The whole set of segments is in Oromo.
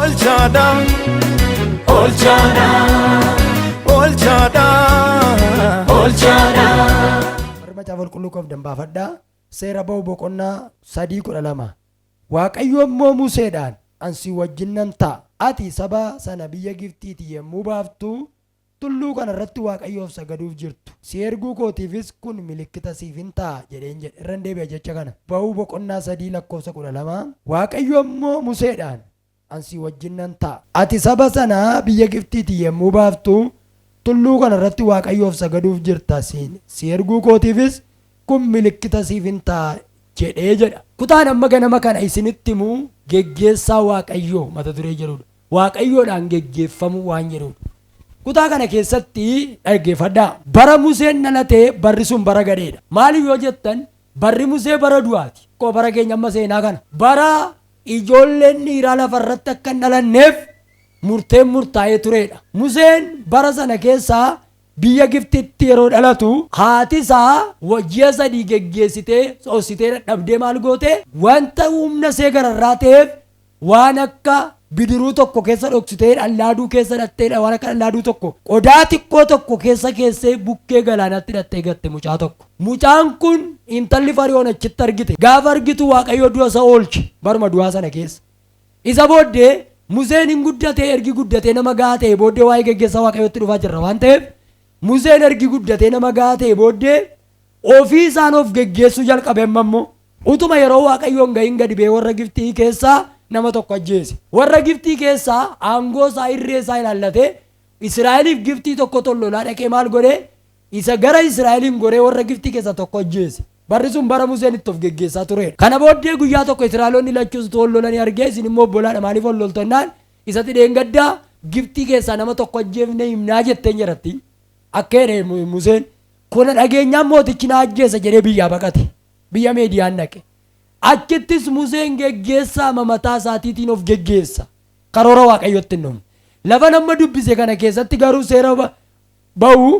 Olchada, Olchada, Olchada, Olchada. Macaafa qulqulluu dambaafadhaa seera ba'uu boqonnaa 3:12 Waaqayyo immoo Museedhaan ansi wajjinnan ta'a ati saba sana biyya Gibxiitii yommuu baaftu tulluu kana irratti Waaqayyoof sagaduuf jirtu si erguu kootiifis kun milikkita siif hin ta'a jedheen jedhe. Irran deebi'a jecha kana ba'uu boqonnaa 3:12 Waaqayyo immoo Museedhaan ansi wajjinnan ta'a ati saba sana biyya Gibxiitii yommuu baaftu tulluu kana irratti Waaqayyoof sagaduuf jirta si erguu kootiifis kun milikkita siif hin ta'a jedhee jedha. Kutaan amma ganama kana isinitti himuu geggeessaa Waaqayyoo mata duree jedhudha. Waaqayyoodhaan geggeeffamu waan jedhudha. Kutaa kana keessatti dhaggeeffadhaa. Bara Museen dhalatee barri sun bara gadheedha. Maaliif yoo jettan barri Musee bara du'aati. Koo bara keenya amma seenaa kana. Bara ijoolleen dhiiraa lafarratti akka hin dhalanneef murteen murtaa'ee turedha. Museen bara sana keessaa biyya Gibxitti yeroo dhalatu haati isaa ji'a 3 geggeessitee soositee dadhabdee maal goote wanta humna see gararraa ta'eef waan akka bidiruu tokko keessa dhoksitee dhallaaduu keessa hidhatteedha. Waan akka dhallaaduu tokko qodaa xiqqoo tokko keessee bukkee galaanaatti hidhattee gatte mucaa tokko. Mucaan kun intalli Fariyoon achitti argite. Gaafa argitu Waaqayyo du'a isa oolche baruma du'aa sana keessa. Isa booddee Museen hin guddatee ergi guddatee nama gahaa ta'e booddee waa'ee geggeessaa Waaqayyootti dhufaa jirra waan ta'eef Museen ergi guddatee nama gahaa ta'e booddee ofii isaan of geggeessuu jalqabe. Ammoo utuma yeroo Waaqayyoon gahin gadi bee warra Gibxii keessaa nama tokko ajjeese. Warra Gibxii keessaa aangoo isaa irree isaa ilaallatee Israa'eliif Gibxii tokko tollolaa dhaqee maal godhe isa gara Israa'eliin goree warra Gibxii keessaa tokko ajjeese. Barri sun bara Museen itti of geggeessaa turedha. Kana booddee guyyaa tokko Israa'eloonni lachuus tollolanii argee isin immoo obbolaadha maaliif ol loltonnaan isatti dheengaddaa Gibxii keessaa nama tokko ajjeefne himnaa jetteen jedhatti. Akka jedhe Museen kuna dhageenyaan mootichi na ajjeesa jedhee biyyaa baqate. Biyya Meediyaan dhaqe. Achittis Museen geggeessaa mataa isaatiitiin of geggeessa. Karoora Waaqayyootti hin dhumne. Lafa nama dubbise kana keessatti garuu seera ba'uu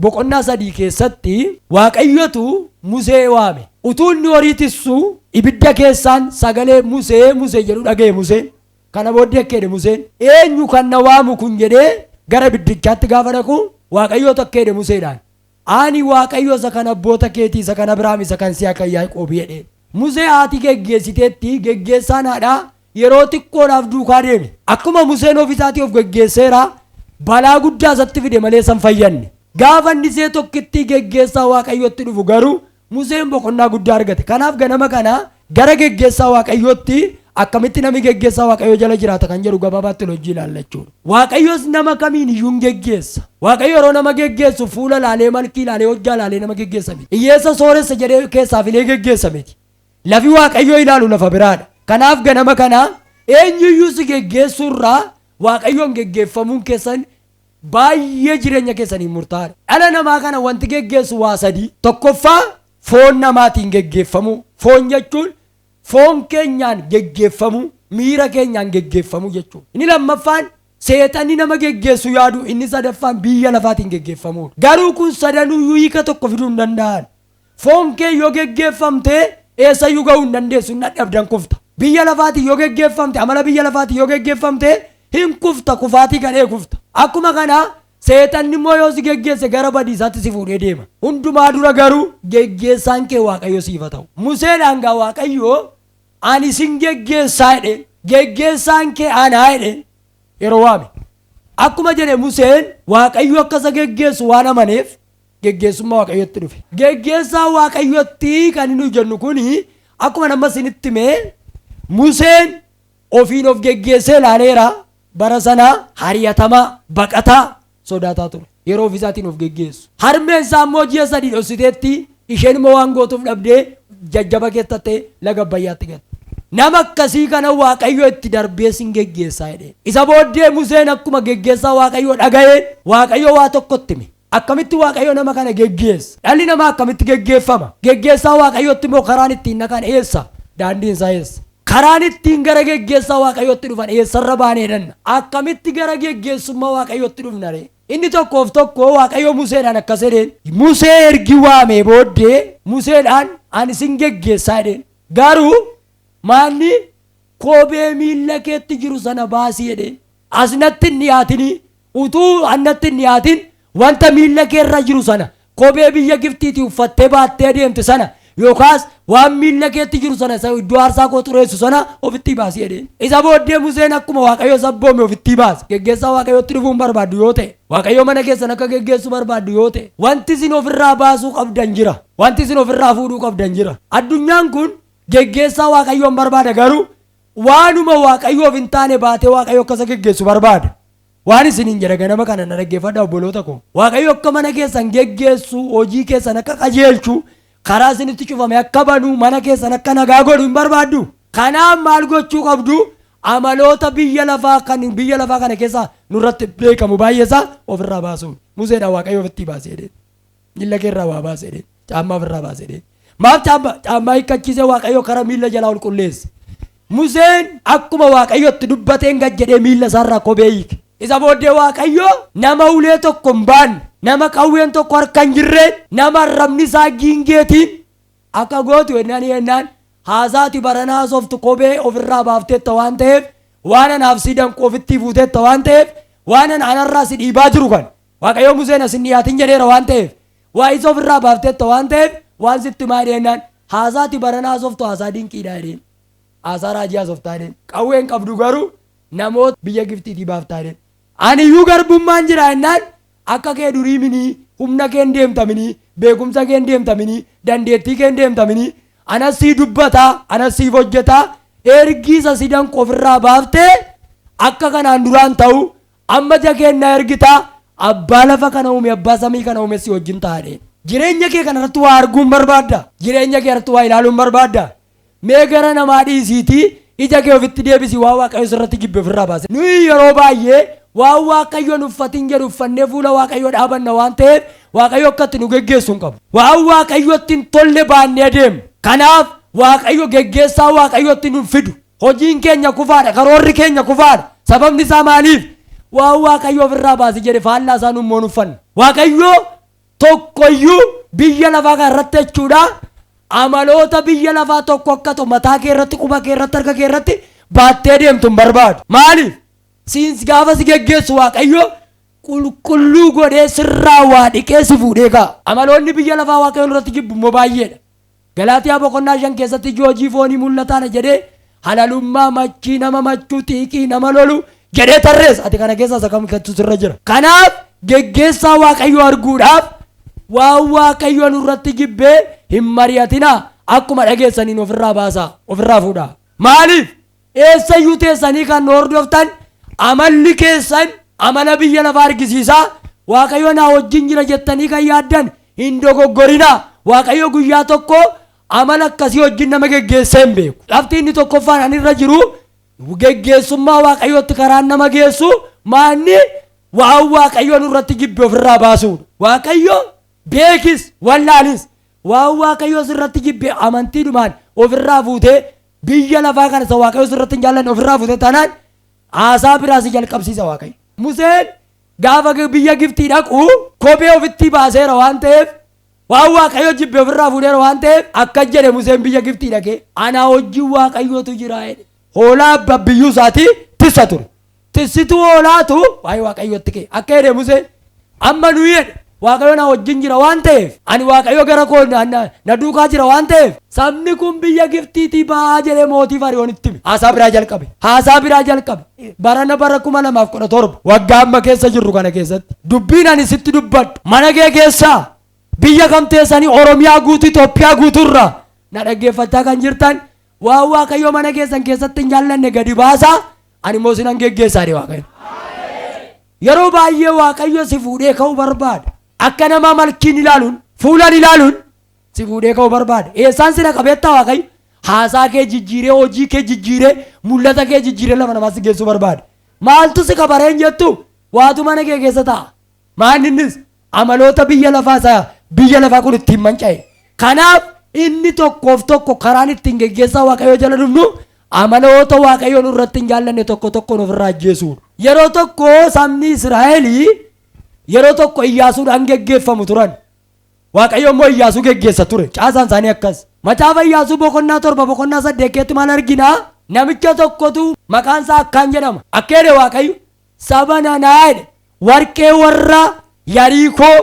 boqonnaa 3 keessatti Waaqayyotu Musee waame. Utuu inni horii tissu ibidda keessaan sagalee Musee Musee jedhu dhaga'e Museen. Kana booddee akka jedhe Museen eenyu kan na waamu kun jedhee gara ibiddichaatti gaafa dhaqu Waaqayyoo akka jedhe Museedhaan ani Waaqayyo isa kan abboota keetii isa kan Abrahaam isa kan Yisihaaq Yaaqoob jedhe. Musee haati geggeessiteetti geggeessaan haadhaa yeroo xiqqoodhaaf duukaa deeme. Akkuma Museen ofisaatii of geggeesseera balaa guddaa isatti fide malee san fayyanne. Gaafa inni see tokkitti geggeessaa Waaqayyootti dhufu garuu Museen boqonnaa guddaa argate. Kanaaf ganama kana gara geggeessaa Waaqayyootti akkamitti namni geggeessaa Waaqayyoo jala jiraata kan jedhu gabaabaatti hojii ilaalla jechuudha. Waaqayyoos nama kamiin iyyuu geggeessa. Waaqayyo yeroo nama geggeessu fuula laalee malkii laalee hojjaa laalee nama geggeessa miti. Hiyyeessa sooressa jedhee keessaa filee geggeessa miti. Lafi Waaqayyoo ilaalu lafa biraadha. Kanaaf ganama kana eenyuyyuu si geggeessuurraa Waaqayyoon geggeeffamuun keessan baay'ee jireenya keessanii murtaa'aadha. Dhala namaa kana wanti geggeessu waa 3. Tokkoffaa foon namaatiin geggeeffamu. Foon jechuun foon keenyaan geggeeffamu miira keenyaan geggeeffamu jechuudha. Inni lammaffaan seexanni nama geggeessu yaadu inni sadaffaan biyya lafaatiin geggeeffamudha. Garuu kun sadanuu hiika tokko fiduu hin danda'an. Foon kee yoo geggeeffamte eessayyuu ga'uu hin dandeessu hin dadhabdan kufta. Biyya lafaatiin yoo geggeeffamte amala biyya lafaatiin yoo geggeeffamte hin kufta kufaatii gadhee kufta. Akkuma kana seexanni immoo yoo si geggeesse gara badiisaatti si fuudhee deema. Hundumaa dura garuu geggeessaan kee Waaqayyo siif haa ta'u. Museedhaan gaa Waaqayyo ani sin geggeessaa jedhe geggeessaan kee anaa jedhe yeroo waame. Akkuma jedhe Museen Waaqayyo akkasa geggeessu waan amaneef geggeessummaa Waaqayyotti dhufe. Geggeessaa Waaqayyotti kan inni jennu kuni akkuma nama isinitti himee Museen ofiin of geggeessee ilaaleera. Bara sana hariyatamaa baqataa sodaataa ture. Yeroo ofisaatiin of geggeessu. Harmeen isaa immoo ji'a 3 dhoksiteetti isheen immoo waan gootuuf dhabdee jajjaba keessattee laga Abbayyaatti galte. Nama akkasii kana Waaqayyo itti darbee sin geggeessaa jedhe. Isa booddee Museen akkuma geggeessaa Waaqayyo dhaga'een Waaqayyo waa tokkotti hime. Akkamitti Waaqayyo nama kana geggeessa? Dhalli namaa akkamitti geggeeffama? Geggeessaa Waaqayyotti immoo karaan ittiin naqan eessa? Daandiin isaa eessa? Karaan ittiin gara geggeessaa Waaqayyotti dhufan eessarra baanee dhanna? Akkamitti gara geggeessummaa Waaqayyotti dhufnare? Inni tokkoof tokko Waaqayyo Museedhaan akkas jedheen. Musee ergi waamee booddee Museedhaan ani sin geggeessaa jedheen. Garuu maalli kophee miilla keetti jiru sana baasii jedheen. Asnatti hin dhiyaatini utuu annatti hin dhiyaatin wanta miilla keerra jiru sana kophee biyya Gibxiitii uffattee baattee deemte sana yookaas waan miilla keetti jiru sana isa iddoo aarsaa koo xureessu sana ofitti baasii jedheen. Isa booddee Museen akkuma Waaqayyo sabboome ofitti baase. Geggeessaa Waaqayyootti dhufuun barbaaddu yoo ta'e, Waaqayyo mana keessan akka geggeessu barbaaddu yoo ta'e, wanti isin ofirraa baasuu qabdan jira. Wanti isin ofirraa fuudhuu qabdan jira. Addunyaan kun geggeessaa Waaqayyoon barbaada, garuu waanuma Waaqayyoof hin taane baatee Waaqayyo akkasa geggeessu barbaada. Waan isiniin jedha ganama kana na dhaggeeffadhaa obboloota koo. Waaqayyo akka mana keessan geggeessu, hojii keessan akka qajeelchu, karaa isinitti cufame akka banu, mana keessan akka nagaa godhu hin barbaaddu. Kanaaf maal gochuu qabdu? Amaloota biyya lafaa kana keessa nurratti beekamu baay'eesaa ofirraa baasuun. Museedhaan Waaqayyo ofitti baasee jedheen. Miilla keerraa waa baasee jedheen. Caammaa ofirraa baasee jedheen. Maaf caammaa hiikkachiisee Waaqayyo karaa miilla jalaa ol qulleesse. Museen akkuma Waaqayyotti dubbateen gad jedhee miilla isaarraa kophee hiike. Isa booddee Waaqayyo nama ulee tokko hin baanne, nama qawween tokko harka hin jirreen, nama arrabni isaa giingeetiin akka gootu jennaan haasaati baranaa haasoftu kophee ofirraa baafteetta waan ta'eef, waan anaaf si danqu ofitti fuuteetta waan ta'eef, waan anarraa si dhiibaa jiru kan Waaqayyo Museen asin dhiyaatin jedheera waan ta'eef, waa isa ofirraa baafteetta waan ta'eef, waan sitti maa jennaan haasaati baranaa haasoftu haasaa dinqiidhaa jedheen. Haasaa raajii haasoftaa jedheen. Qawween qabdu garuu namoota biyya Gibxiitii baaftaa jedheen. Ani iyyuu garbummaan jira jennaan akka kee durii minii, humna kee hin deemtaminii, beekumsa kee hin deemtaminii, dandeettii kee hin deemtaminii, anas sii dubbataa, anas siif hojjetaa, ergiisa si danqu ofirraa baaftee akka kanaan duraan ta'u amma jakeenna ergitaa abbaa lafa kana uume, abbaa samii kana uume si wajjin taa'ee. Jireenya kee kanarratti waa arguun barbaadda? Jireenya kee irratti waa ilaaluun barbaadda? Mee gara namaa dhiisiitii ija kee ofitti deebisi, waa Waaqayyo sirratti jibbe ofirraa baase. Nuyi yeroo baay'ee waan Waaqayyoon uffatin jedhu uffannee fuula Waaqayyoo dhaabanna waan ta'eef Waaqayyo akkatti nu geggeessu hin qabu. Waan Waaqayyootti hin tolle baannee deemu. Kanaaf Waaqayyo geggeessaa Waaqayyootti nu fidu. Hojiin keenya kufaadha, karoorri keenya kufaadha. Sababni isaa maaliif? Waan Waaqayyo ofirraa baasi jedhe faallaa isaa nummoo nu uffanna. Waaqayyo tokkoyyuu biyya lafaa kana irratti jechuudha amaloota biyya lafaa tokko akka ta'u mataa kee irratti, quba kee irratti, harka kee irratti baattee deemtu hin barbaadu. Maaliif? Siinsi gaafa si geggeessu Waaqayyo qulqulluu godhee sirraa waa dhiqee si fuudhee ka'a. Amaloonni biyya lafaa Waaqayyoon irratti jibbu immoo baay'eedha. Galaatiyaa boqonnaa 5 keessatti hojii foonii mul'ataana jedhee halalummaa, machii, nama machuu, xiiqii, nama lolu jedhee tarreessa. Ati kana keessaa isa kam kattu sirra jira? Kanaaf geggeessaa Waaqayyo arguudhaaf waan Waaqayyoon irratti jibbee hin mari'atinaa. Akkuma dhageessaniin ofirraa baasaa, ofirraa fuudhaa. Maaliif? Eessayyuu teessanii kan hordoftan amalli keessan amala biyya lafaa argisiisaa. Waaqayyo na wajjin jira jettanii kan yaaddan hin dogoggorinaa. Waaqayyo guyyaa tokko amala akkasii wajjin nama geggeessee hin beeku. Lafti inni tokkoffaan ani irra jiru geggeessummaa Waaqayyootti karaan nama geessu maanni waan Waaqayyoon irratti jibbe ofirraa baasuudha. Waaqayyo beekis wallaalis waan Waaqayyo irratti jibbe amantiidhumaan ofirraa fuutee biyya lafaa kana isa Waaqayyo irratti hin jaallanne ofirraa fuutee taanaan haasaa biraas jalqabsiisa Waaqayyo. Museen gaafa biyya Gibxii dhaqu kophee ofitti baaseera waan ta'eef, waan Waaqayyo jibbe ofirraa fuudheera waan ta'eef akka jedhe Museen biyya Gibxii dhaqee anaa wajjin Waaqayyootu jira jedhe. Hoolaa babbiyyuu isaatii tissa ture. Tissituu hoolaatu waa'ee Waaqayyootti ka'e. Akka jedhe Museen amma nuyi jedhe Waaqayyo na wajjin jira waan ta'eef, ani Waaqayyo gara koo na duukaa jira waan ta'eef, sabni kun biyya Gibxiitii ba'aa jedhee mootii Fariyoonitti hime. Haasaa biraa jalqabe. Haasaa biraa jalqabe. Bara 2017 waggaa amma keessa jirru kana keessatti dubbiin ani sitti dubbadhu mana kee keessaa biyya kam teessanii Oromiyaa guutuu, Itoophiyaa guutuurraa na dhaggeeffachaa kan jirtan waan Waaqayyo mana keessan keessatti hin jaallanne gadi baasaa. Ani immoo sinan geggeessaa dee Waaqayyo. Yeroo baay'ee Waaqayyo si fuudhee ka'uu barbaada. Akka nama malkiin ilaaluun, fuulan ilaaluun si fuudhee ka'uu barbaada. Eessaan sina qabeetta Waaqayyo? Haasaa kee jijjiiree, hojii kee jijjiiree, mul'ata kee jijjiiree lafa namaatti geessuu barbaada. Maaltu si qabareen jettu? Waatu mana kee keessa ta'a. Maalinnis amaloota biyya lafaa kun ittiin manca'e. Kanaaf inni tokkoof tokko karaan ittiin geggeessaa Waaqayyo jala dhufnu amaloota Waaqayyoon irratti hin jaallanne tokko tokkoon ofirraa ajjeesuudha. Yeroo tokko sabni Israa'elii yeroo tokko Iyyaasuudhaan geggeeffamu turan. Waaqayyo immoo Iyyaasuu geggeessa ture. Caasaan isaanii akkas. Macaafa Iyyaasuu boqonnaa 7 boqonnaa 8 keetti maal arginaa? namicha tokkotu maqaan isaa akkaan jedhama. Akka jedhe Waaqayyo saba nanaa jedhe warqee warra Yariikoo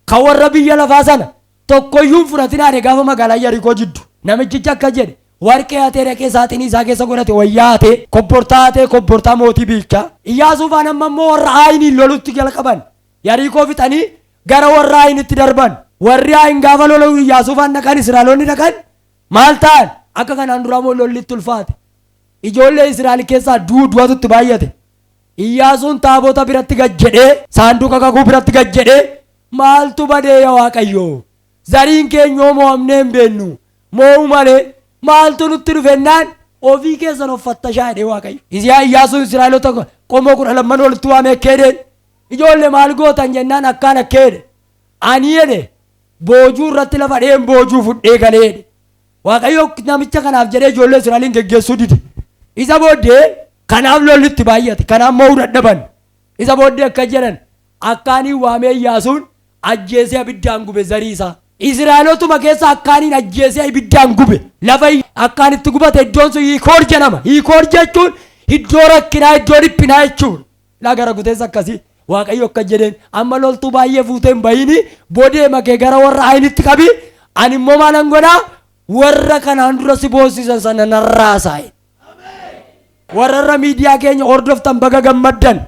kan warra biyya lafaa sana tokkoyyuu fudhatinaa jedhe gaafa magaalaa Yariikoo jiddu. Namichichi akka jedhe warqee hatee dhaqee saaxinii isaa keessa godhate wayyaa hatee kobbortaa mootii biichaa. Iyyaasuu faana ammoo warra Aayin lolutti jalqaban. Yariikoo fixanii gara warra Aayinitti darban. Warri Aayin gaafa lolu Iyyaasuu faana dhaqan Israa'eloonni dhaqan maal ta'an akka kanaan duraa moo lollitti ulfaate. Ijoollee Israa'el keessaa duututti baay'ate. Iyyaasuun taabota biratti gad jedhee saanduqa kakuu biratti gad jedhee maaltu badee yaa Waaqayyoo zariin keenya mo'amnee hin beennu mo'u malee maaltu nutti dhufennaan ofii keessan of fattashaa jedhee Waaqayyo. Iyyaasuun Israa'eloota qomoo 12 walitti waamee akkeedeen ijoollee maal gootan jennaan akkaan akkeede ani jedhe boojuu irratti lafa dheen boojuu fudhee galee jedhe. Waaqayyo namicha kanaaf jedhee ijoollee Israa'eliin geggeessuu dide. Isa booddee kanaaf lollitti baay'ate kanaaf mo'uu dadhaban. Isa booddee akka jedhan akkaanii waamee Iyyaasuun ajjeesee abiddaan gube zarii isaa. Israa'elootuma keessa akkaaniin ajjeesee abiddaan gube lafa akkaan itti gubate iddoon sun hiikoor jedhama. Hiikoor jechuun iddoo rakkinaa iddoo dhiphinaa jechuudha. Lagara guteessa akkasii Waaqayyo akka jedheen amma loltuu baay'ee fuutee hin bahini boodee makee gara warra Aayinitti qabi ani immoo maalan godhaa warra kanaan dura si boosisan sana narraa saa'e. Warra miidiyaa keenya hordoftan baga gammaddan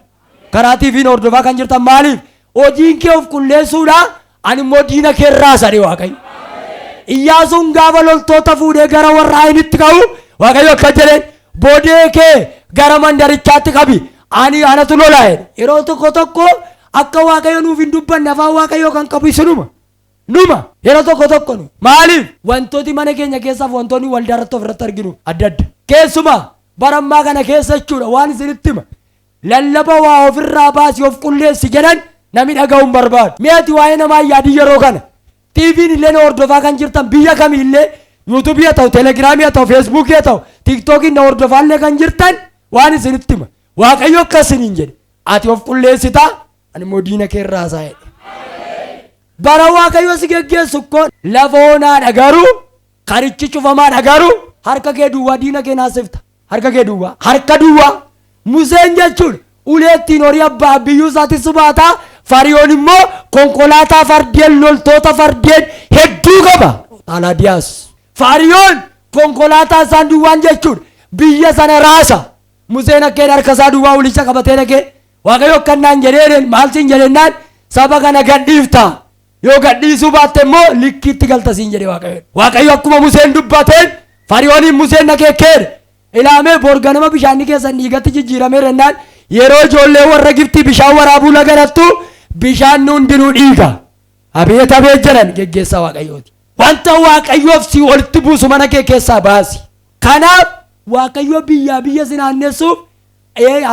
karaa TV'n hordofaa kan jirtan maaliif hojiin kee of qulleessuudha ani immoo diina kee irraa sadhe Waaqayyo. Iyyaasuun gaafa loltoota fuudhee gara warra Aayinitti qabu Waaqayyo akka jedheen boodee kee gara mandarichaatti qabi ani anatu lolaa jedhe. Yeroo tokko akka Waaqayyo nuuf hin dubbanne afaan Waaqayyo kan qabu isinuma numa yeroo tokko maaliif wantooti mana keenya keessaaf wantoonni waldaa irratti ofirratti arginu adda adda keessumaa barammaa kana keessa jechuudha waan isinitti hima lallaba waa ofirraa baasii of qulleessi jedhan namni dhaga'uun barbaadu. Mi'aati waa'ee namaa yaadii yeroo kana TV'n illee na hordofaa kan jirtan biyya kamiillee yuutuubii haa ta'u telegiraamii haa ta'u feesbuukii haa ta'u tiiktookiin na hordofaallee kan jirtan waan isinitti hima Waaqayyo akkasiniin jedhe ati of qulleessitaa ani immoo diina kee irraa saa'edhe. Bara Waaqayyo si geggeessu kun lafa onaadha garuu karichi cufamaadha garuu harka kee duwwaa diina kee naasifta. Harka duwwaa Museen jechuudha uleettiin horii abbaa biyyuu isaatti subaataa Fariyoon immoo konkolaataa fardeen loltoota fardeen hedduu qaba. Alaadiyaas Fariyoon konkolaataa isaan duwwaan jechuudha biyya sana raasa. Museen akkeen harka isaa duwwaa ulicha qabatee dhaqee Waaqayyo akkannaan jedheen maal siin jedhennaan saba kana gadhiifta yoo gadhiisuu baatte immoo likkiitti galta siin jedhe Waaqayyo. Waaqayyo akkuma Museen dubbateen Fariyooniin Museen dhaqee keere ilaamee borganama bishaanni keessan dhiigatti jijjiiramee rennaan yeroo ijoollee warra Gibxii bishaan waraabuu laganattu bishaan hundinuu dhiiga. Abeet jedhan geggeessaa Waaqayyooti. Wanta Waaqayyoof si walitti buusu mana kee keessaa baasi. Kanaaf Waaqayyo biyya si naannessuuf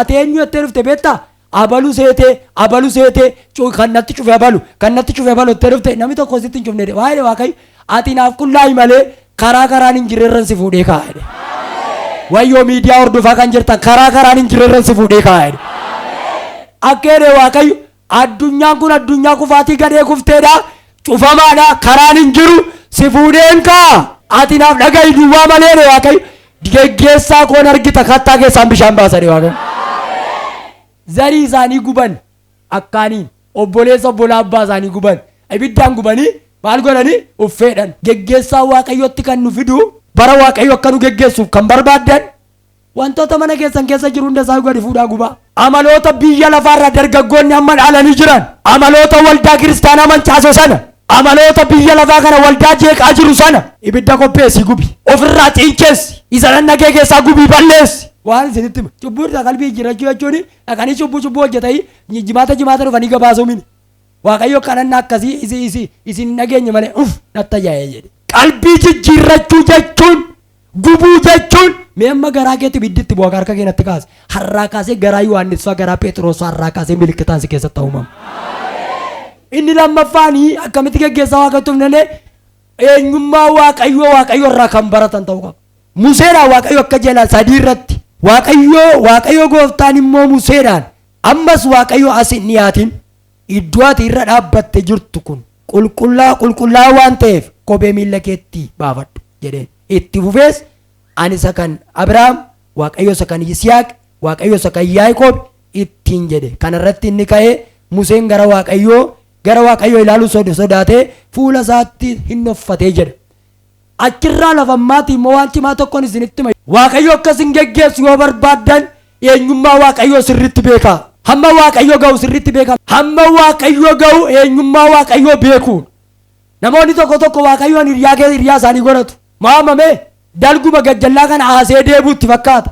ati eenyu jettee dhufte beektaa? Abalu seetee kannatti cufe abalu jettee dhufte namni tokko sitti hin cufne waa'ee Waaqayyo ati naaf qullaa'i malee karaan hin jirrerran si fuudhee kaa'edhe. Wayyoo miidiyaa hordofaa kan jirtan karaan hin jirrerran si fuudhee kaa'edhe. Akkeedhe Waaqayyo addunyaan kun addunyaa kufaatii gadhee kufteedha cufamaadha karaan hin jiru si fuudheen kaa'a ati naaf dhaga'i duwwaa maleedhe Waaqayyo geggeessaa koon argita kattaa keessaan bishaan baasadhe Waaqayyo. Zarii isaanii guban akkaaniin obboleessa obbolaa abbaa isaanii guban ibiddaan gubanii maal godhanii uffeedhan. Geggeessaa Waaqayyotti kan nu fidu bara Waaqayyo akka nu geggeessuuf kan barbaaddan wantoota mana keessan keessa jiru hunda isaa gadi fuudhaa gubaa. Amaloota biyya lafaarraa dargaggoonni amma dhaalanii jiran amaloota waldaa kiristaanaa mancaasoo sana amaloota biyya lafaa kana waldaa jeeqaa jiru sana ibidda qopheessii gubi ofirraa xiinceessi isa nannagee keessaa gubii balleessi. Waan isinitti hima cubbuu irraa qalbii jirachuu jechuun dhaqanii cubbuu hojjetanii jimaata dhufanii gabaasuu mini Waaqayyo kadhannaa akkasii isin dhageenye malee natta jaa'ee jedhe. Qalbii jijjiirrachuu jechuun gubuu jechuun mee amma garaa keetti ibidditti bu'a harka keenyatti kaase har'aa kaasee garaa Yohaannis garaa Phexros har'aa kaasee milikitaan si keessatti uumama. Inni lammaffaanii akkamitti geggeessaa Waaqayyootti himnee eenyummaa Waaqayyo irraa kan baratan ta'uu qaba. Museedhaan Waaqayyo akka jedha sadii irratti Waaqayyo gooftaan immoo Museedhaan ammas Waaqayyo as hin dhiyaatin iddoo ati irra dhaabbatte jirtu kun qulqullaa waan ta'eef kophee miilla keetti baafadhu jedheen. Itti fufees ani isa kan Abrahaam Waaqayyo isa kan Yisihaaq, Waaqayyo isa kan Yaaqoob ittiin jedhe. Kana irratti inni ka'ee Museen gara Waaqayyoo ilaaluu sodaatee fuula isaatti hin uffatee jedha. Achirraa lafammaati immoo waan cimaa tokkoon isinitti hima. Waaqayyo akkas hin geggeessu yoo barbaaddan eenyummaa Waaqayyoo sirriitti beekaa. Hamma Waaqayyo ga'u sirriitti beekaa. Hamma Waaqayyo ga'u eenyummaa Waaqayyoo beekuun. Namoonni tokko Waaqayyoon hiriyaa isaanii godhatu. Maamame dalguma gajjallaa kana haasee deebuutti fakkaata.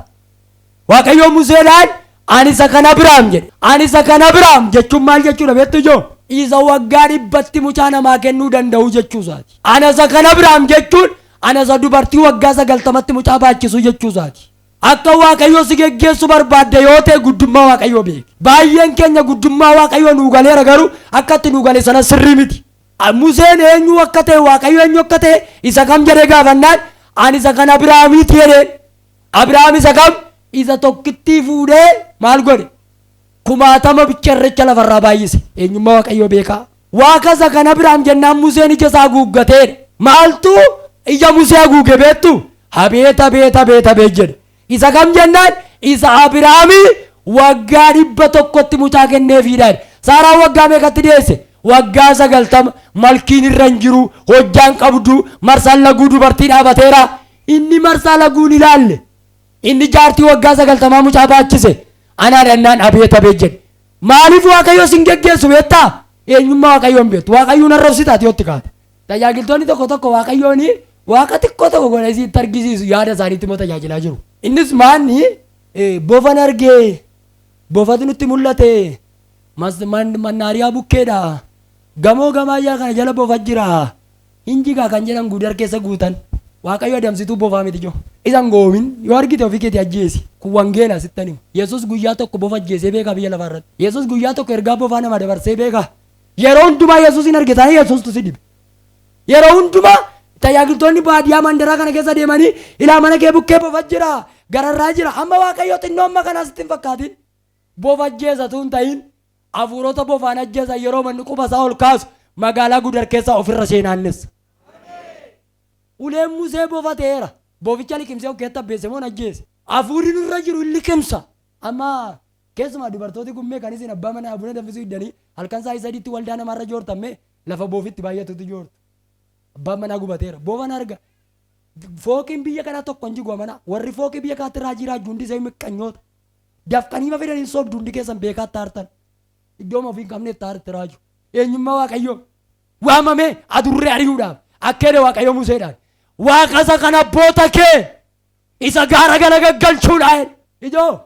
Waaqayyo Museedhaan ani isa kana Abrahaam jedhe. Ani isa kana Abrahaam jechuun maal jechuudha beektu ijoo? Isa waggaa 100 mucaa namaa kennuu danda'u jechuusaati. Ana isa kana Abrahaam jechuun ana isa dubartii waggaa 90tti mucaa baachisu jechuusaati. Akka Waaqayyo si geggeessu barbaadde yoo ta'e guddummaa Waaqayyoo beeki. Baay'een keenya guddummaa Waaqayyoo nuu galeera garuu akka itti nuu gale sana sirrii miti. Museen eenyu akka ta'e Waaqayyo eenyu akka ta'e isa kam jedhee gaafannaan ani isa kana Abrahaamiiti jedheen. Abrahaam isa kam? Isa tokkittii fuudhee maal godhe? 60 bicherrecha lafarraa baay'ise. Eenyummaa Waaqayyoo beekaa. Waaqa isa kana Abrahaam jennaan Museen ija isaa guuggateedha. Maaltu ija Musee haguuge beektu? Abeet jedhe. Isa kam jennaan? Isa Abrahaamii waggaa 100tti mucaa kenneefiidhaan. Saaraan waggaa meeqatti deesse? Waggaa 90. Malkiin irra hin jiru, hojjaan qabdu, marsaan laguu dubartii dhaabateera. Inni marsaa laguun ilaalle. Inni jaartii waggaa 90 mucaa baachise. Anaa dhannaan abeet jedhe. Maaliif Waaqayyo sin geggeessu beektaa? Eenyummaa Waaqayyoon beektu. Waaqayyoon arrabsitaati yotti kaate. Tajaajiltoonni tokko Waaqayyoon Waaqa xiqqoo tokko godhee sitti argisiisu yaada isaaniitti immoo tajaajilaa jiru. Innis maanni bofan argee bofatu nutti mul'ate mannaariyaa bukkeedha. Gamoo gamaayyaa kana jala bofa jira. Hinjigaa kan jedhan gudar keessa guutan. Waaqayyo adamsituu bofaa miti joo. Isan goomin yoo argite ofii keetii ajjeesi. Kun wangeela sittan himu. Yesus guyyaa tokko bofa ajjeesee beekaa biyya lafaa irratti. Yesus guyyaa tokko ergaa bofaa nama dabarsee beekaa. Yeroo hundumaa Yesus hin argitanii Yesustu si dhibe. Yeroo hundumaa tajaajiltoonni baadiyyaa mandaraa kana keessa deemanii ilaa mana kee bukkee bofa jira. Gararraa jira. Amma Waaqayyo xinnoo amma kanaa sitti hin fakkaatin. Bofa ajjeesatu hin ta'in. Hafuurota bofaan ajjeesan yeroo manni quba isaa ol kaasu magaalaa gudar keessaa ofirra seenaannes. Uleen Musee bofa ta'eera. Boficha liqimsee of keessatti abbeesse moo ajjeese. Hafuurri nurra jiru hin liqimsa. Amma keessumaa dubartooti gummee kan isin abbaa manaa abuna danfisuu hiddanii halkan saa sadiitti waldaa namarra joortamme lafa bofitti baay'atutu joortu. Abbaan manaa gubateera. Bofan arga. Fooqiin biyya kanaa tokko hin jigu mana. Warri fooqii biyya kanaatti raajii hundi isaa miqqanyoota. Dafqanii ma fedhanii soobdu hundi keessan beekaa taartan. Iddoo ofii hin qabne taarti raaju. Eenyummaa Waaqayyoo waamamee adurree ari'uudhaaf akka Waaqayyoo Museedhaan. Waaqa isa kan abboota kee isa gaara gala gaggalchuudhaan. Ijoo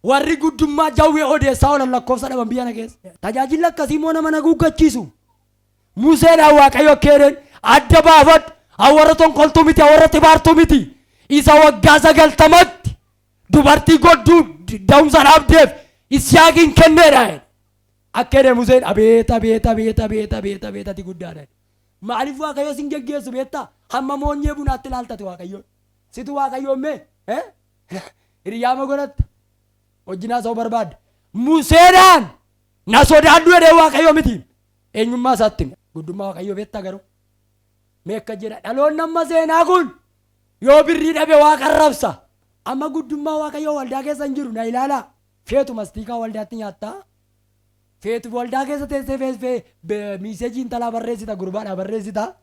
warri guddummaa jawwee odeessaa oolan lakkoofsa dhaban biyya na keessa. Tajaajilli akkasii moo nama na guuggachiisu. Museedhaan Waaqayyo keereen adda baafadhu. Awwarra tonkoltuu miti awwarra xibaartuu miti. Isa waggaa 90tti dubartii godduu da'umsa dhaabdeef Yisihaaqiin kenneedhaan. Akkee Museen abeet ati guddaadhaan. Maaliif Waaqayyo sin geggeessu beektaa? Hamma moonyee bunaatti ilaaltate Waaqayyo. Situ Waaqayyo mee? Hiriyaa ma godhatta? Hojjinaa soo barbaadda. Museedhaan na sodaadhu jedhee Waaqayyo miti. Eenyummaa isaatti guddummaa Waaqayyo beektaa garuu. Mee akka jedha dhaloonni amma seenaa kun yoo birrii dhabe Waaqa arrabsa. Amma guddummaa Waaqayyo waldaa keessa hin jiru na ilaalaa. Feetu mastiikaa waldaatti nyaattaa. Feetu waldaa keessa teessee miiseejiin talaa barreessita gurbaadhaa barreessita.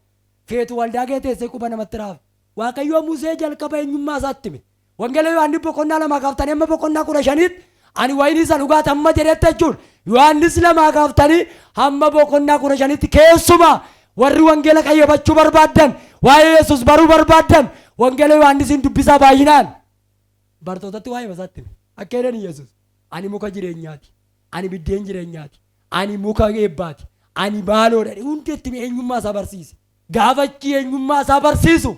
Feetu waldaa keessa teessee quba namatti raafa. Waaqayyo Musee jalqaba eenyummaa isaatti hime. Wangeela Yohaannis boqonnaa 2 kaaftanii amma boqonnaa 15 ani wayinii isa dhugaati amma jedhetti jechuudha. Yohaannis 2 kaaftanii hamma boqonnaa 15 keessumaa warri wangeela qayyabachuu barbaadan waa'ee Yesus baruu barbaadan wangeela Yohaannisiin dubbisaa baay'inaan. Bartootatti waa'ee isaatti hime. Akka jedhani Yesus ani muka jireenyaati. Ani biddeen jireenyaati. Ani muka eebbaati. Ani baaloodha. Hundi itti eenyummaa isaa barsiise. Gaafachi eenyummaa isaa barsiisu.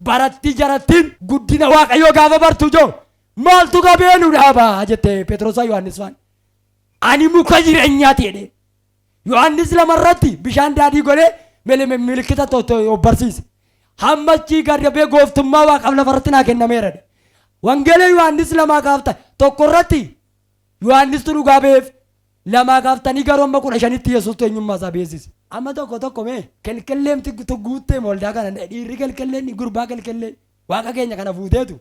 Baratti jarattiin guddina Waaqayyoo gaafa bartu joo. Maaltu qabeenu dhaabaa jette Pheexrosaa Yohaannis faan. Ani muka jireenyaati jedhe. Yohaannis 2 irratti bishaan daadhii godhee milikkita barsiise. Hammachi gadabee gooftummaa Waaqaaf lafarratti naa kennameera. Wangeela Yohaannis 2 kaafta tokko irratti Yohaannis dhugaa beef 2 kaaftanii garuu amma 15tti Yesuus eenyummaa isaa beeksise. Amma tokko mee kelkelleemti guuttee waldaa kana dhiirri kelkelleen gurbaa kelkelleen Waaqa keenya kana fuuteetu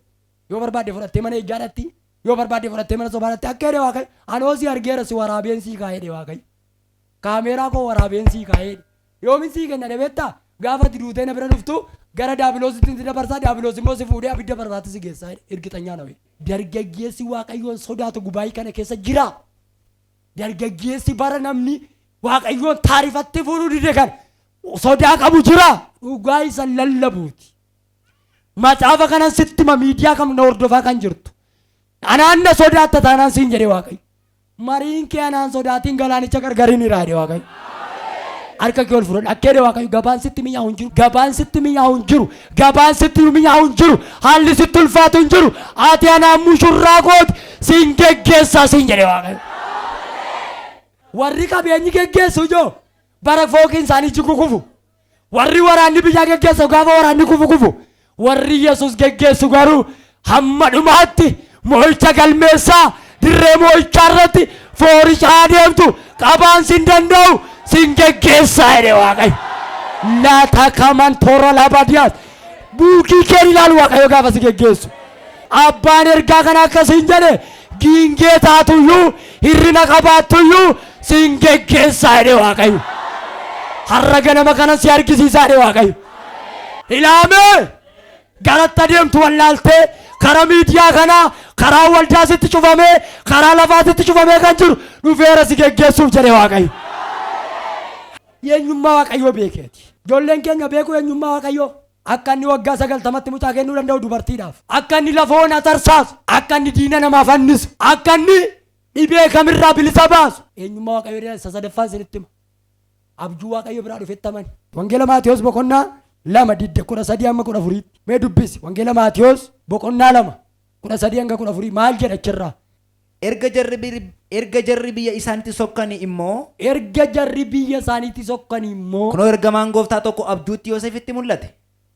yoo barbaade fudhattee mana ejjaadhatti yoo barbaade fudhattee mana sobaadhatti akka jedhe Waaqayyo anoosi argeera si waraabeensi kaa'edhe Waaqayyo kaameeraa koo waraabeensi kaa'edhe yoomin sii kenna dhabeetta gaafa duutee na bira dhuftu gara daabiloositti si dabarsaa daabiloos immoo si fuudhee abidda barbaatti si geessaa ergitanya nawe dargaggeessi Waaqayyoon sodaatu gubaayii kana keessa jira dargaggeessi bara namni Waaqayyoon taarifatti fuudhuu dide kan sodaa qabu jira dhugaa isa lallabuuti macaafa kanan sitti miidiyaa kamna hordofaa kan jirtu anaan na sodaatta taanaan siin jedhe Waaqayyo mariin kee anaan sodaatiin galaanicha gargariin iraade Waaqayyo harka kee ol fudhadhu akka jedhe Waaqayyo gabaan sitti mi'aawu hin jiru gabaan sitti mi'aawu hin jiru gabaan sitti mi'aawu hin jiru haalli sitti ulfaatu hin jiru ati anaan mushurraa kooti siin geggeessaa siin jedhe Waaqayyo warri qabeenyi geggeessu joo bara fooqiin isaanii jigu kufu warri waraanni biyyaa geggeessu gaafa waraanni kufu warri Yesuus geggeessu garuu hamma dhumaatti mo'icha galmeessaa dirree mo'ichaa irratti foorichaa deemtu qabaan sin danda'u sin geggeessaa jedhe Waaqayyo laata kaman toora labadiyaas buukii kee ilaalu Waaqayyo gaafa si geggeessu abbaan ergaa kana akkasiin jedhe giingee taatuyyuu hirrina qabaattuyyuu sin geggeessaa jedhe Waaqayyo har'a ganama kana si argisiisaa jedhe Waaqayyo ilaamee garatta deemtu wallaaltee karaa miidiyaa kanaa karaa waldaa sitti cufamee karaa lafaa sitti cufamee kan jiru dhufeera si geggeessuuf jedhe Waaqayyo eenyummaa Waaqayyoo beekeeti ijoolleen keenya beeku eenyummaa Waaqayyoo akka inni waggaa 90tti mucaa kennuu danda'u dubartiidhaaf akka inni lafoon atarsaasu akka inni diina namaa fannisu akka inni dhibee kamirraa bilisa baasu eenyummaa Waaqayyoo isa sadaffaan isinitti hima abjuu Waaqayyo biraa dhufettaman wangeela Maatiyos boqonnaa 2:13-14 mee dubbisi wangeela Maatiyos boqonnaa 2:13-14 maal jedha achirraa erga jarri biyya isaaniitti sokkanii immoo kunoo ergamaan gooftaa tokko abjuutti Yoosefitti mul'ate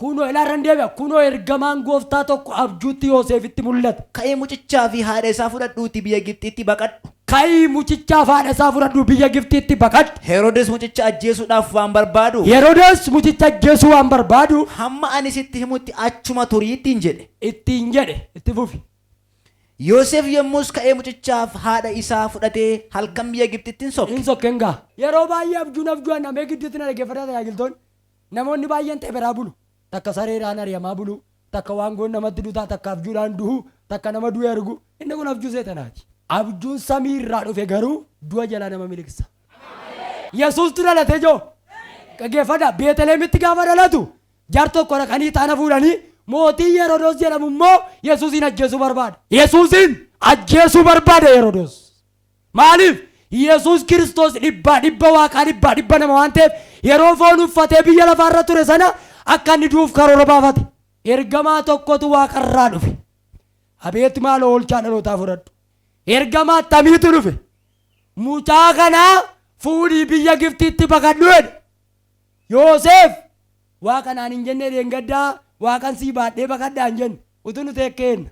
kunoo ilaaran deebi'a kunoo ergamaan gooftaa tokko abjuutti Yoosefitti mul'ate ka'ee mucichaa fi haadha isaa fudhadhuuti biyya Gibxiitti baqadhu ka'ii mucichaa fi haadha isaa fudhadhu biyya Gibxiitti baqadhu Herodes mucicha ajjeesuudhaaf waan barbaadu Herodes mucicha ajjeesuu waan barbaadu hamma ani sitti himutti achuma turii ittiin jedhe itti fufi Yoosef yommus ka'ee mucichaaf haadha isaa fudhatee halkan biyya Gibxiitti hin sokkengaa yeroo baay'ee abjuun namee gidduutti na dhaggeeffata tajaajiltoonni namoonni baay'een ta'e biraa bulu takka sareedhaan ari'amaa bulu takka waangoon namatti dutaa takka abjuudhaan duhu takka nama du'e ergu inni kun abjuu seexanaati abjuun samii irraa dhufe garuu du'a jalaa nama miliqsa Yesuustu dhalate joo dhaggeeffadha Beetelehemitti gaafa dhalatu jar tokko dhaqanii taana fuudhanii mootii Herodos jedhamu immoo Yesuusin ajjeesuu barbaade Herodos maaliif Yesuus Kiristoos dhibba waaqaa dhibba nama waan ta'eef yeroo foon uffatee biyya lafaarra ture sana akka inni du'uuf karoora baafate ergamaa tokkotu waaqarraa dhufe abeet maal oolchaa dhalootaa fudhadhu ergamaa tamiitu dhufe mucaa kanaa fuudhii biyya Gibxiitti baqadhu jedhe Yoosef waaqanaan hin jenne deengaddaa waaqan sii baadhee baqadhaa hin jenne utuu nu teekkeen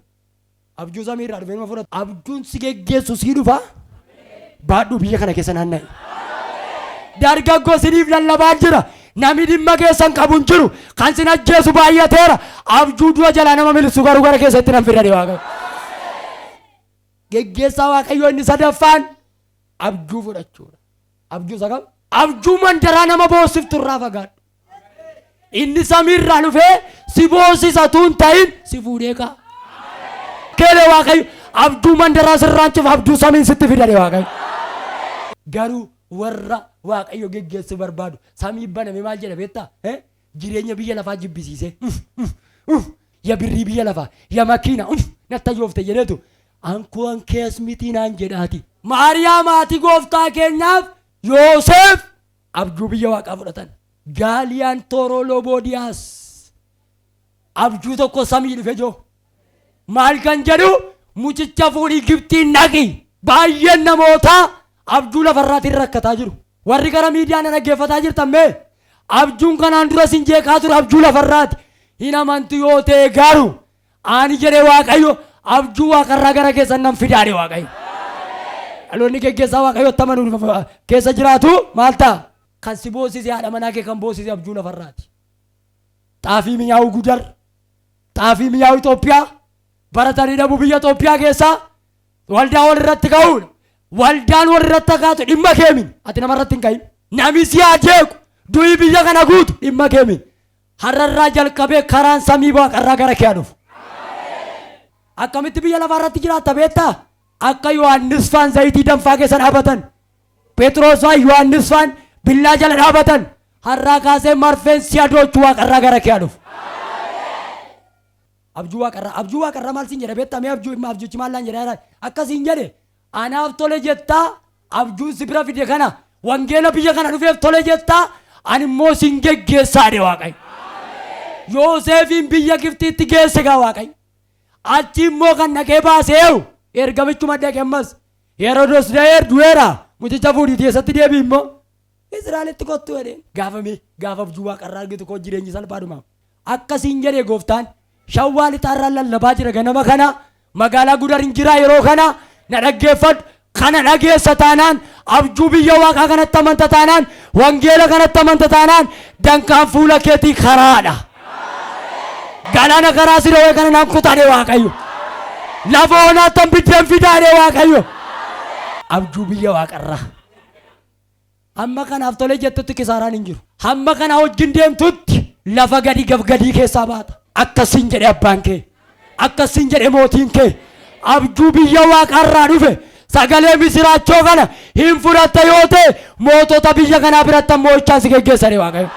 abjuu samiirraa dhufe nama fudhatu abjuun si geggeessu sii dhufa baadhuu biyya kana keessa naanna'e dargaggoo siniif lallabaa jira nami dhimma keessan qabu hin jiru kan sin ajjeesu baay'ateera abjuu du'a jalaa nama milisu garuu gara keessatti nan fidade Waaqayyo geggeessaa Waaqayyoo inni sadaffaan abjuu fudhachuudha abjuu sagam abjuu mandaraa nama boosiftu irraa fagaadhu inni samiirraa dhufee si boosisatu hin ta'in si fuudhee ka'a keelee Waaqayyo abjuu mandaraa sirraanchuuf abjuu samiin sitti fidade Waaqayyo garuu warra Waaqayyo geggeessu barbaadu samii baname maal jedha beektaa jireenya biyya lafaa jibbisiise ya birrii biyya lafaa ya makiina natta joofte jedhetu ankuwan kees mitii naan jedhaati Maariyaam haati gooftaa keenyaaf Yoosef abjuu biyya waaqaa fudhatan Gaaliyaan Tooroloboodiyaas abjuu tokko samii dhufe joo maal kan jedhu mucicha fuudhii Gibxiin dhaqi baay'een namootaa abjuu lafarraatiin rakkataa jiru warri gara miidiyaan dhaggeeffataa jirtan mee abjuun kanaan dura sin jeeqaa ture abjuu lafarraati hin amantu yoo ta'e garuu ani jedhe Waaqayyo abjuu waaqarraa gara keessan nan fidaadhe Waaqayyo dhaloonni geggeessaa Waaqayyo tamanuu keessa jiraatu maal ta'a kan si boosise haadha manaa kee kan boosise abjuu lafarraati xaafii mi'aawu Gudar xaafii mi'aawu Itoophiyaa baratanii dhabu biyya Itoophiyaa keessaa waldaa walirratti ka'uudha. Waldaan walirratti kaatu dhimma keemin ati namarratti hin ka'in. Nami si ajeeku du'i biyya kana guutu dhimma keemin. Har'arraa jalqabee karaan samii waaqarraa gara kee dhufu. Akkamitti biyya lafaarratti jiraatta beektaa? Akka Yohaannis faan zayitii danfaa keessa dhaabatan, Phexros faan Yohaannis faan billaa jala dhaabatan, har'aa kaasee marfeen si adoochuu waaqarraa gara kee dhufu. Abjuu waaqarraa maal siin jedha beektaa? Mee abjuuchi maal laan jedha akkasiin jedhe anaaf tole jettaa abjuun si bira fide kana wangeela biyya kana dhufeef tole jettaa ani immoo siin geggeessaa de Waaqayyo. Yoosefiin biyya Gibxiitti geesse gaa Waaqayyo. Achi immoo kan dhaqee baaseewu ergamichuma dhaqe ammas Herodos da'eer du'eera mucicha fuudhiitii eessatti deebi immoo Israa'elitti kottu jedheen gaafa abjuu waaqarraa argitu koo jireenyi salphaadhumaaf akkasiin jedhee gooftaan shawwaa lixaarraan lallabaa jira ganama kana magaalaa gudarin jiraa yeroo kana na dhaggeeffadhu kana dhageessa taanaan abjuu biyya waaqaa kanatti amanta taanaan wangeela kanatti amanta taanaan dankaan fuula keetii karaadha. Galaana karaa siree kana naan kutaadhe Waaqayyo. Lafa onaattan biddeen fidaadhe Waaqayyo. Abjuu biyya waaqarraa. Hamma kanaaf tole jettutti kisaaraan hin jiru. Hamma kana wajjin deemtutti lafa gadi gabgadii keessaa baata. Akkasiin jedhe abbaan kee. Akkasiin jedhe mootiin kee. Abjuu biyya waaqarraa dhufe sagalee misiraachoo kana hin fudhatta yoo ta'e mootota biyya kanaa biratti ammoo ichaan si geggeessane Waaqayyo.